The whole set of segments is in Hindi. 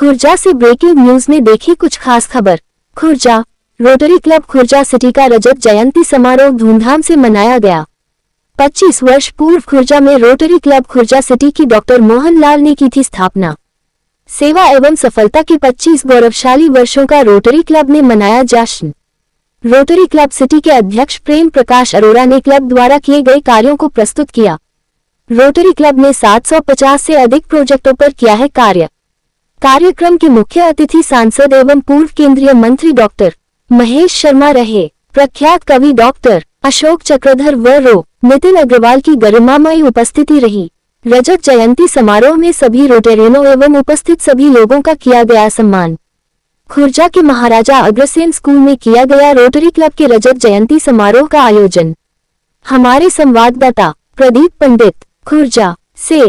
खुर्जा से ब्रेकिंग न्यूज में देखी कुछ खास खबर। Khurja rotary club Khurja city का रजत जयंती समारोह धूमधाम से मनाया गया। 25 वर्ष पूर्व खुर्जा में रोटरी क्लब खुर्जा सिटी की डॉक्टर मोहन लाल ने की थी स्थापना। सेवा एवं सफलता के 25 गौरवशाली वर्षों का रोटरी क्लब ने मनाया जश्न। रोटरी क्लब सिटी के अध्यक्ष प्रेम प्रकाश अरोड़ा ने क्लब द्वारा किए गए कार्यों को प्रस्तुत किया। रोटरी क्लब ने 750 से अधिक प्रोजेक्टों पर किया है कार्य। कार्यक्रम के मुख्य अतिथि सांसद एवं पूर्व केंद्रीय मंत्री डॉक्टर महेश शर्मा रहे। प्रख्यात कवि डॉक्टर अशोक चक्रधर व नितिन अग्रवाल की गरिमामयी उपस्थिति रही। रजत जयंती समारोह में सभी रोटेरियनों एवं उपस्थित सभी लोगों का किया गया सम्मान। खुर्जा के महाराजा अग्रसेन स्कूल में किया गया रोटरी क्लब के रजत जयंती समारोह का आयोजन। हमारे संवाददाता प्रदीप पंडित खुर्जा से।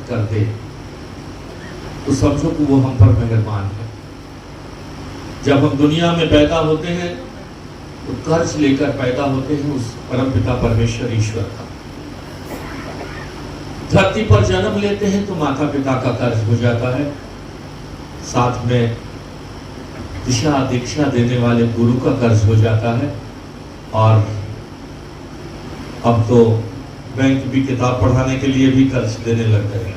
कर दे तो समझो कि वो हम पर मेहरबान है। जब हम दुनिया में पैदा होते हैं तो कर्ज लेकर पैदा होते हैं उस परम पिता परमेश्वर ईश्वर का। धरती पर जन्म लेते हैं तो माता पिता का कर्ज हो जाता है, साथ में दिशा दीक्षा देने वाले गुरु का कर्ज हो जाता है, और अब तो बैंक भी किताब पढ़ाने के लिए भी कर्ज देने लग गए हैं।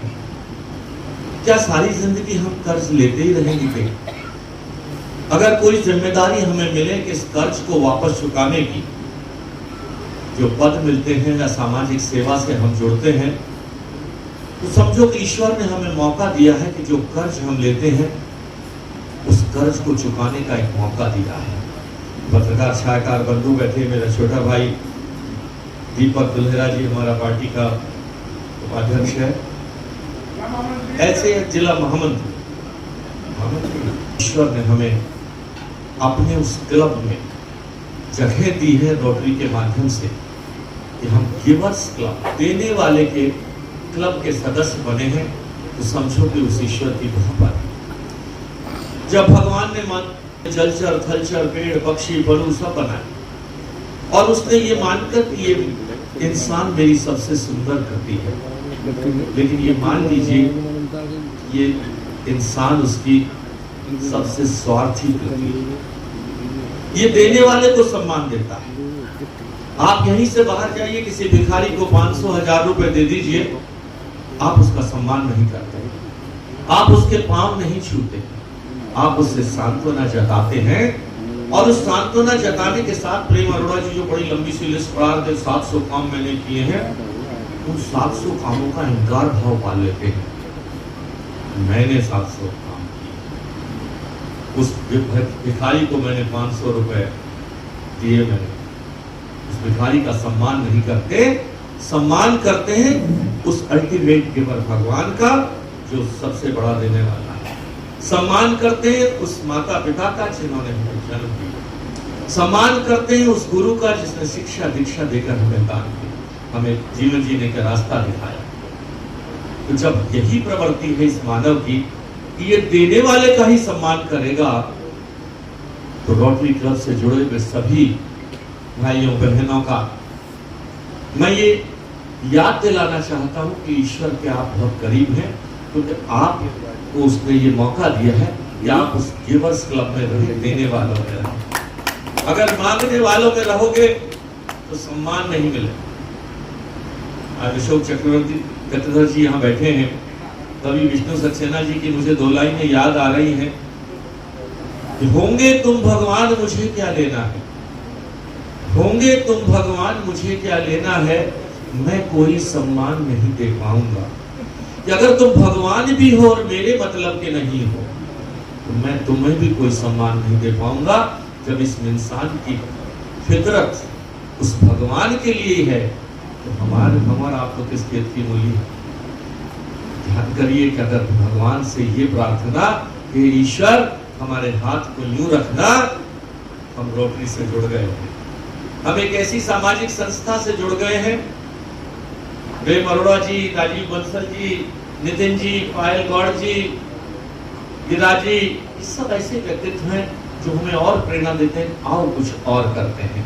क्या सारी जिंदगी हम कर्ज लेते ही रहेंगे? अगर कोई जिम्मेदारी हमें मिले कि इस कर्ज को वापस चुकाने की, जो पद मिलते हैं या सामाजिक सेवा से हम जुड़ते हैं, तो समझो कि ईश्वर ने हमें मौका दिया है कि जो कर्ज हम लेते हैं उस कर्ज को चुकाने का एक मौका दिया है। पत्रकार छायाकार बंधु बैठे, मेरा छोटा भाई दीपक दुल्हेरा जी हमारा पार्टी का उपाध्यक्ष है, ऐसे जिला महामंत्री ईश्वर ने हमें अपने उस क्लब में जगह दी है रोटरी के माध्यम से कि हम गिवर्स क्लब, देने वाले के क्लब के सदस्य बने हैं। तो समझो कि उस ईश्वर की कृपा। जब भगवान ने मन जलचर थलचर पेड़ पक्षी पशु सब बनाए, और उसने ये मानकर कि ये इंसान मेरी सबसे सुंदर कृति है, लेकिन ये मान लीजिए ये इंसान उसकी सबसे स्वार्थी कृति है। ये देने वाले को सम्मान देता है। आप यहीं से बाहर जाइए, किसी भिखारी को 500,000 रुपए दे दीजिए, आप उसका सम्मान नहीं करते, आप उसके पांव नहीं छूते, आप उससे सांत्वना जताते हैं। और उस सांत्वना जताने के साथ प्रेम अरोड़ा जी जो बड़ी लंबी सी लिस्ट पढ़ा रहे थे, 700 काम मैंने किए हैं, उन 700 कामों का इनकार भाव पाल लेते हैं। मैंने 700 काम किए, उस भिखारी को मैंने 500 रुपए दिए। मैंने उस भिखारी का सम्मान नहीं करते, सम्मान करते हैं उस अल्टीमेट गिवर भगवान का जो सबसे बड़ा देने वाला है। सम्मान करते हैं उस माता पिता का जिन्होंने हमें जन्म दिया। सम्मान करते हैं उस गुरु का जिसने शिक्षा दीक्षा देकर हमें दान किया, हमें जीवन जीने का रास्ता दिखाया। तो जब यही प्रवृत्ति है इस मानव की, ये देने वाले का ही सम्मान करेगा, तो रोटरी क्लब से जुड़े हुए सभी भाइयों बहनों का मैं ये याद दिलाना चाहता हूं कि ईश्वर के आप बहुत करीब हैं, क्योंकि आपको उसने ये मौका दिया है कि आप उस गिवर्स क्लब में रहे, देने वालों में रहे। अगर मांगने वालों में रहोगे तो सम्मान नहीं मिलेगा। आज अशोक चक्रवर्ती गतधर जी यहाँ बैठे हैं, कवि विष्णु सक्सेना जी की मुझे 2 लाइनें याद आ रही हैं कि होंगे तुम भगवान मुझे क्या लेना है, होंगे तुम भगवान मुझे क्या लेना है, मैं कोई सम्मान नहीं दे पाऊंगा। कि अगर तुम भगवान भी हो और मेरे मतलब के नहीं हो तो मैं तुम्हें भी कोई सम्मान नहीं दे पाऊंगा। जब इस इंसान की फितरत उस भगवान के लिए है तो हमारा आपको किस खेत की मूली है। ध्यान करिए कि अगर भगवान से ये प्रार्थना कि ईश्वर हमारे हाथ को यूं रखना, हम रोटरी से जुड़ गए हैं, हम एक ऐसी सामाजिक संस्था से जुड़ गए हैं। प्रेम अरोड़ा जी, राजीव बंसल जी, नितिन जी, पायल गौड़ जी, गिरिराज जी, ये सब ऐसे व्यक्तित्व हैं जो हमें और प्रेरणा देते हैं, आओ कुछ और करते हैं।